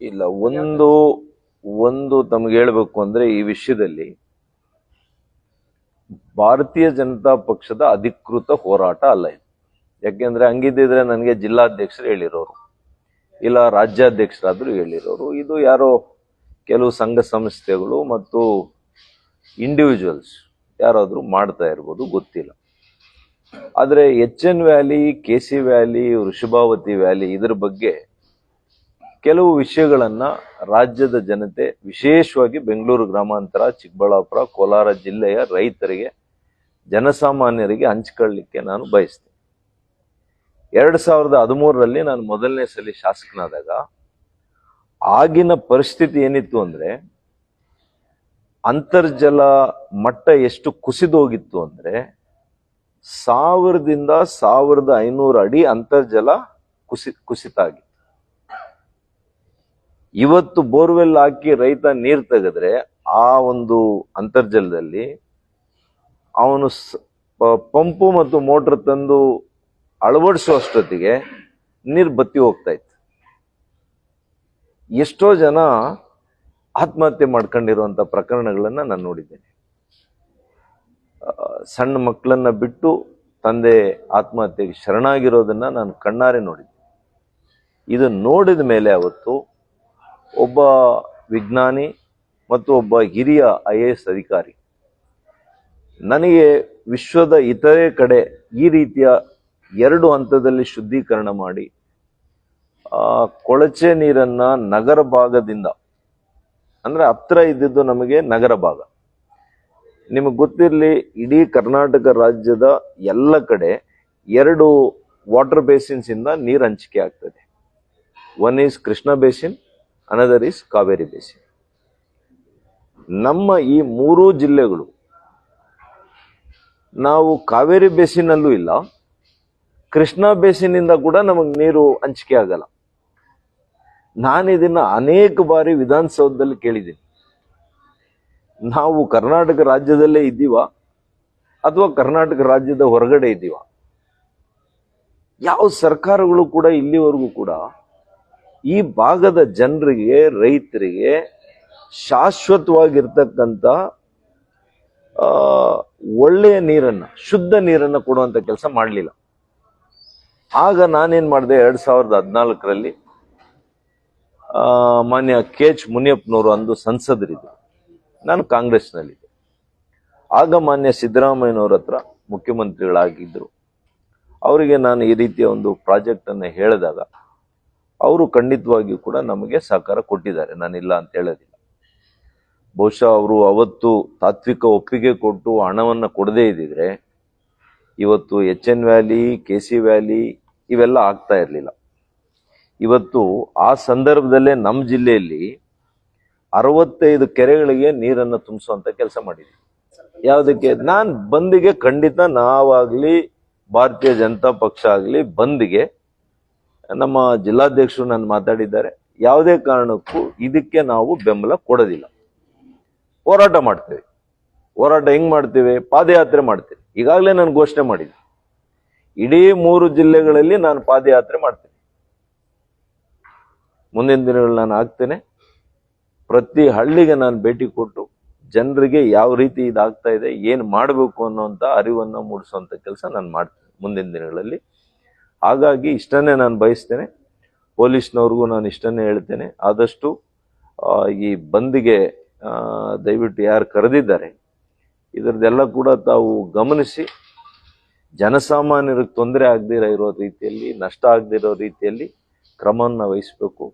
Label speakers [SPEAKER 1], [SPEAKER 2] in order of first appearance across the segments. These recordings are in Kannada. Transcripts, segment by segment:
[SPEAKER 1] ಇಲ್ಲ, ಒಂದು ಒಂದು ತಮಗೆ ಹೇಳಬೇಕು ಅಂದ್ರೆ ಈ ವಿಷಯದಲ್ಲಿ ಭಾರತೀಯ ಜನತಾ ಪಕ್ಷದ ಅಧಿಕೃತ ಹೋರಾಟ ಅಲ್ಲ ಇದು. ಯಾಕೆಂದ್ರೆ ಹಂಗಿದ್ದಿದ್ರೆ ನನಗೆ ಜಿಲ್ಲಾಧ್ಯಕ್ಷರು ಹೇಳಿರೋರು, ಇಲ್ಲ ರಾಜ್ಯಾಧ್ಯಕ್ಷರಾದ್ರೂ ಹೇಳಿರೋರು. ಇದು ಯಾರೋ ಕೆಲವು ಸಂಘ ಸಂಸ್ಥೆಗಳು ಮತ್ತು ಇಂಡಿವಿಜುವಲ್ಸ್ ಯಾರಾದ್ರೂ ಮಾಡ್ತಾ ಇರ್ಬೋದು, ಗೊತ್ತಿಲ್ಲ. ಆದ್ರೆ HN valley, KC valley, Vrishabhavathi valley ಇದ್ರ ಬಗ್ಗೆ ಕೆಲವು ವಿಷಯಗಳನ್ನ ರಾಜ್ಯದ ಜನತೆ, ವಿಶೇಷವಾಗಿ ಬೆಂಗಳೂರು ಗ್ರಾಮಾಂತರ, ಚಿಕ್ಕಬಳ್ಳಾಪುರ, ಕೋಲಾರ ಜಿಲ್ಲೆಯ ರೈತರಿಗೆ, ಜನಸಾಮಾನ್ಯರಿಗೆ ಹಂಚಿಕೊಳ್ಳಿಕ್ಕೆ ನಾನು ಬಯಸ್ತೇನೆ. 2013ರಲ್ಲಿ ನಾನು ಮೊದಲನೇ ಸಲ ಶಾಸಕನಾದಾಗ ಆಗಿನ ಪರಿಸ್ಥಿತಿ ಏನಿತ್ತು ಅಂದ್ರೆ, ಅಂತರ್ಜಲ ಮಟ್ಟ ಎಷ್ಟು ಕುಸಿದೋಗಿತ್ತು ಅಂದ್ರೆ 1000ದಿಂದ 1500 ಅಡಿ ಅಂತರ್ಜಲ ಕುಸಿತ ಆಗಿತ್ತು. ಇವತ್ತು ಬೋರ್ವೆಲ್ ಹಾಕಿ ರೈತ ನೀರು ತೆಗೆದ್ರೆ ಆ ಒಂದು ಅಂತರ್ಜಲದಲ್ಲಿ ಅವನು ಪಂಪು ಮತ್ತು ಮೋಟರ್ ತಂದು ಅಳವಡಿಸುವಷ್ಟೊತ್ತಿಗೆ ನೀರು ಬತ್ತಿ ಹೋಗ್ತಾ ಇತ್ತು. ಎಷ್ಟೋ ಜನ ಆತ್ಮಹತ್ಯೆ ಮಾಡ್ಕೊಂಡಿರುವಂತ ಪ್ರಕರಣಗಳನ್ನ ನಾನು ನೋಡಿದ್ದೇನೆ. ಸಣ್ಣ ಮಕ್ಕಳನ್ನ ಬಿಟ್ಟು ತಂದೆ ಆತ್ಮಹತ್ಯೆಗೆ ಶರಣಾಗಿರೋದನ್ನ ನಾನು ಕಣ್ಣಾರೆ ನೋಡಿದ್ದೆ. ಇದು ನೋಡಿದ ಮೇಲೆ ಅವತ್ತು ಒಬ್ಬ ವಿಜ್ಞಾನಿ ಮತ್ತು ಒಬ್ಬ ಹಿರಿಯ IAS ಅಧಿಕಾರಿ ನನಗೆ ವಿಶ್ವದ ಇತರೆ ಕಡೆ ಈ ರೀತಿಯ 2 ಹಂತದಲ್ಲಿ ಶುದ್ಧೀಕರಣ ಮಾಡಿ ಕೊಳಚೆ ನೀರನ್ನ ನಗರ ಭಾಗದಿಂದ, ಅಂದ್ರೆ ಹತ್ರ ಇದ್ದಿದ್ದು ನಮಗೆ ನಗರ ಭಾಗ. ನಿಮಗೆ ಗೊತ್ತಿರಲಿ, ಇಡೀ ಕರ್ನಾಟಕ ರಾಜ್ಯದ ಎಲ್ಲ ಕಡೆ 2 ವಾಟರ್ ಬೇಸಿನ್ಸ್ ಇಂದ ನೀರು ಹಂಚಿಕೆ ಆಗ್ತದೆ. One is Krishna basin, another is Kaveri basin. ನಮ್ಮ ಈ 3 ಜಿಲ್ಲೆಗಳು, ನಾವು ಕಾವೇರಿ ಬೇಸಿನಲ್ಲೂ ಇಲ್ಲ, ಕೃಷ್ಣ ಬೇಸಿನಿಂದ ಕೂಡ ನಮಗೆ ನೀರು ಹಂಚಿಕೆ ಆಗಲ್ಲ. ನಾನು ಇದನ್ನ ಅನೇಕ ಬಾರಿ ವಿಧಾನಸೌಧದಲ್ಲಿ ಕೇಳಿದ್ದೀನಿ. ನಾವು ಕರ್ನಾಟಕ ರಾಜ್ಯದಲ್ಲೇ ಇದ್ದೀವ ಅಥವಾ ಕರ್ನಾಟಕ ರಾಜ್ಯದ ಹೊರಗಡೆ ಇದ್ದೀವ? ಯಾವ ಸರ್ಕಾರಗಳು ಕೂಡ ಇಲ್ಲಿವರೆಗೂ ಕೂಡ ಈ ಭಾಗದ ಜನರಿಗೆ, ರೈತರಿಗೆ ಶಾಶ್ವತವಾಗಿರ್ತಕ್ಕಂಥ ಒಳ್ಳೆಯ ನೀರನ್ನ, ಶುದ್ಧ ನೀರನ್ನ ಕೊಡುವಂತ ಕೆಲಸ ಮಾಡಲಿಲ್ಲ. ಆಗ ನಾನೇನ್ ಮಾಡಿದೆ, 2014ರಲ್ಲಿ ಮಾನ್ಯ KH ಮುನಿಯಪ್ಪನವರು ಅಂದು ಸಂಸದರಿದ್ರು, ನಾನು ಕಾಂಗ್ರೆಸ್ನಲ್ಲಿದ್ದೆ. ಆಗ ಮಾನ್ಯ ಸಿದ್ದರಾಮಯ್ಯನವ್ರ ಹತ್ರ ಮುಖ್ಯಮಂತ್ರಿಗಳಾಗಿದ್ರು. ಅವರಿಗೆ ನಾನು ಈ ರೀತಿಯ ಒಂದು ಪ್ರಾಜೆಕ್ಟ್ ಅನ್ನ ಹೇಳಿದಾಗ ಅವರು ಖಂಡಿತವಾಗಿಯೂ ಕೂಡ ನಮಗೆ ಸಹಕಾರ ಕೊಟ್ಟಿದ್ದಾರೆ, ನಾನಿಲ್ಲ ಅಂತ ಹೇಳೋದಿಲ್ಲ. ಬಹುಶಃ ಅವರು ಅವತ್ತು ತಾತ್ವಿಕ ಒಪ್ಪಿಗೆ ಕೊಟ್ಟು ಹಣವನ್ನು ಕೊಡದೇ ಇದ್ದಿದ್ರೆ ಇವತ್ತು HN ವ್ಯಾಲಿ, KC ವ್ಯಾಲಿ ಇವೆಲ್ಲ ಆಗ್ತಾ ಇರಲಿಲ್ಲ. ಇವತ್ತು ಆ ಸಂದರ್ಭದಲ್ಲೇ ನಮ್ಮ ಜಿಲ್ಲೆಯಲ್ಲಿ 65 ಕೆರೆಗಳಿಗೆ ನೀರನ್ನು ತುಂಬಿಸುವಂತ ಕೆಲಸ ಮಾಡಿದ್ವಿ. ಯಾವುದಕ್ಕೆ? ನಾನು ಬಂದಿಗೆ ಖಂಡಿತ ನಾವಾಗ್ಲಿ, ಭಾರತೀಯ ಜನತಾ ಪಕ್ಷ ಆಗಲಿ, ಬಂದಿಗೆ ನಮ್ಮ ಜಿಲ್ಲಾಧ್ಯಕ್ಷರು ನಾನು ಮಾತಾಡಿದ್ದಾರೆ, ಯಾವುದೇ ಕಾರಣಕ್ಕೂ ಇದಕ್ಕೆ ನಾವು ಬೆಂಬಲ ಕೊಡೋದಿಲ್ಲ. ಹೋರಾಟ ಮಾಡ್ತೇವೆ. ಹೋರಾಟ ಹೆಂಗ್ ಮಾಡ್ತೇವೆ? ಪಾದಯಾತ್ರೆ ಮಾಡ್ತೇವೆ. ಈಗಾಗಲೇ ನಾನು ಘೋಷಣೆ ಮಾಡಿದ್ದೆ, ಇಡೀ 3 ಜಿಲ್ಲೆಗಳಲ್ಲಿ ನಾನು ಪಾದಯಾತ್ರೆ ಮಾಡ್ತೇನೆ. ಮುಂದಿನ ದಿನಗಳಲ್ಲಿ ನಾನು ಆಗ್ತೇನೆ. ಪ್ರತಿ ಹಳ್ಳಿಗೆ ನಾನು ಭೇಟಿ ಕೊಟ್ಟು ಜನರಿಗೆ ಯಾವ ರೀತಿ ಇದಾಗ್ತಾ ಇದೆ, ಏನು ಮಾಡಬೇಕು ಅನ್ನೋಂಥ ಅರಿವನ್ನು ಮೂಡಿಸುವಂತ ಕೆಲಸ ನಾನು ಮಾಡ್ತೇನೆ ಮುಂದಿನ ದಿನಗಳಲ್ಲಿ. ಹಾಗಾಗಿ ಇಷ್ಟನ್ನೇ ನಾನು ಬಯಸ್ತೇನೆ. ಪೊಲೀಸ್ನವ್ರಿಗೂ ನಾನು ಇಷ್ಟನ್ನೇ ಹೇಳ್ತೇನೆ, ಆದಷ್ಟು ಈ ಬಂದ್ಗೆ ದಯವಿಟ್ಟು ಯಾರು ಕರೆದಿದ್ದಾರೆ ಇದರದೆಲ್ಲ ಕೂಡ ತಾವು ಗಮನಿಸಿ, ಜನಸಾಮಾನ್ಯರಿಗೆ ತೊಂದರೆ ಆಗದಿರೋ ಇರೋ ರೀತಿಯಲ್ಲಿ, ನಷ್ಟ ಆಗದಿರೋ ರೀತಿಯಲ್ಲಿ ಕ್ರಮವನ್ನು ವಹಿಸಬೇಕು.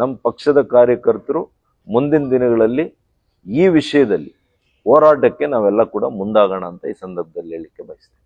[SPEAKER 1] ನಮ್ಮ ಪಕ್ಷದ ಕಾರ್ಯಕರ್ತರು ಮುಂದಿನ ದಿನಗಳಲ್ಲಿ ಈ ವಿಷಯದಲ್ಲಿ ಹೋರಾಟಕ್ಕೆ ನಾವೆಲ್ಲ ಕೂಡ ಮುಂದಾಗೋಣ ಅಂತ ಈ ಸಂದರ್ಭದಲ್ಲಿ ಹೇಳಿಕ್ಕೆ ಬಯಸ್ತೇನೆ.